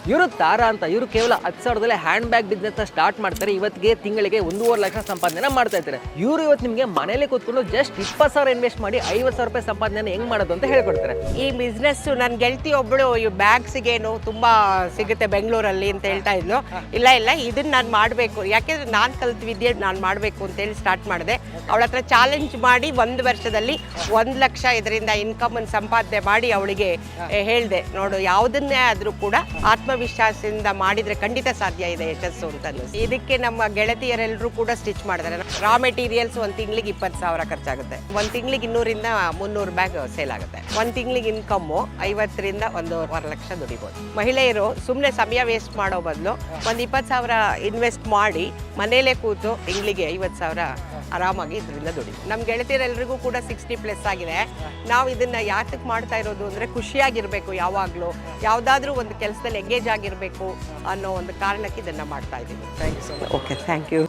ಇವರು ತಾರಾ ಅಂತ, ಇವರು ಕೇವಲ 10,000 ಹ್ಯಾಂಡ್ ಬ್ಯಾಗ್ ಬಿಸ್ನೆಸ್ ಸ್ಟಾರ್ಟ್ ಮಾಡ್ತಾರೆ. ಇವತ್ತಿಗೆ ತಿಂಗಳಿಗೆ 1.5 ಲಕ್ಷ ಸಂಪಾದನೆ ಮಾಡ್ತಾ ಇದ್ದಾರೆ. ಇವರು ಇವತ್ತು ನಿಮಗೆ ಮನೇಲಿ ಕೂತ್ಕೊಂಡು ಜಸ್ಟ್ 20,000 ಇನ್ವೆಸ್ಟ್ ಮಾಡಿ 50,000 ರೂಪಾಯಿ ಸಂಪಾದನೆ ಹೆಂಗ್ ಮಾಡೋದು ಅಂತ ಹೇಳ್ಕೊಡ್ತಾರೆ. ಈ ಬಿಸ್ನೆಸ್ ನನ್ನ ಗೆಳತಿ ಒಬ್ಬಳು ಬ್ಯಾಗ್ಸಿಗೇನು ತುಂಬಾ ಸಿಗುತ್ತೆ ಬೆಂಗಳೂರಲ್ಲಿ ಅಂತ ಹೇಳ್ತಾ ಇದ್ಲು. ಇಲ್ಲ ಇದನ್ನ ನಾನು ಮಾಡಬೇಕು, ಯಾಕೆಂದ್ರೆ ನಾನು ಕಲ್ತ ವಿದ್ಯೆ ನಾನು ಮಾಡಬೇಕು ಅಂತೇಳಿ ಸ್ಟಾರ್ಟ್ ಮಾಡಿದೆ. ಅವಳ ಹತ್ರ ಚಾಲೆಂಜ್ ಮಾಡಿ 1 ವರ್ಷದಲ್ಲಿ 1 ಲಕ್ಷ ಇದರಿಂದ ಇನ್ಕಮ್ ಅನ್ನು ಸಂಪಾದನೆ ಮಾಡಿ ಅವಳಿಗೆ ಹೇಳಿದೆ, ನೋಡು ಯಾವುದನ್ನೇ ಆದರೂ ಕೂಡ ಆತ್ಮವಿಶ್ವಾಸದಿಂದ ಮಾಡಿದ್ರೆ ಖಂಡಿತ ಸಾಧ್ಯ ಇದೆ ಯಶಸ್ಸು ಅಂತ ಅನ್ನಿಸ್ತು. ಇದಕ್ಕೆ ನಮ್ಮ ಗೆಳತಿಯರೆಲ್ಲರೂ ಕೂಡ ಸ್ಟಿಚ್ ಮಾಡಿದ್ದಾರೆ. ರಾ ಮೆಟೀರಿಯಲ್ಸ್ 1 ತಿಂಗಳಿಗೆ 20,000 ಖರ್ಚಾಗುತ್ತೆ. 1 ತಿಂಗಳಿಗೆ 200-300 ಬ್ಯಾಗ್ ಸೇಲ್ ಆಗುತ್ತೆ. 1 ತಿಂಗಳಿಗೆ ಇನ್ಕಮ್ಮು 50ರಿಂದ 1.5 ಲಕ್ಷ ದುಡಿಬೋದು. ಮಹಿಳೆಯರು ಸುಮ್ಮನೆ ಸಮಯ ವೇಸ್ಟ್ ಮಾಡೋ ಬದಲು ಒಂದು 20,000 ಇನ್ವೆಸ್ಟ್ ಮಾಡಿ ಮನೇಲೇ ಕೂತು ತಿಂಗಳಿಗೆ 50,000 ಆರಾಮಾಗಿ ಇದರಿಂದ ದುಡಿ. ನಮ್ಮ ಗೆಳತಿಯರೆಲ್ಲರಿಗೂ ಕೂಡ 60+ ಆಗಿದೆ. ನಾವು ಇದನ್ನ ಯಾತಕ್ಕೆ ಮಾಡ್ತಾ ಇರೋದು ಅಂದರೆ ಖುಷಿಯಾಗಿರಬೇಕು, ಯಾವಾಗಲೂ ಯಾವುದಾದ್ರೂ ಒಂದು ಕೆಲಸದಲ್ಲಿ ಎಂಗೇಜ್ ಆಗಿರಬೇಕು ಅನ್ನೋ ಒಂದು ಕಾರಣಕ್ಕೆ ಇದನ್ನು ಮಾಡ್ತಾ ಇದ್ದೀವಿ. Thank you so much. Okay, thank you.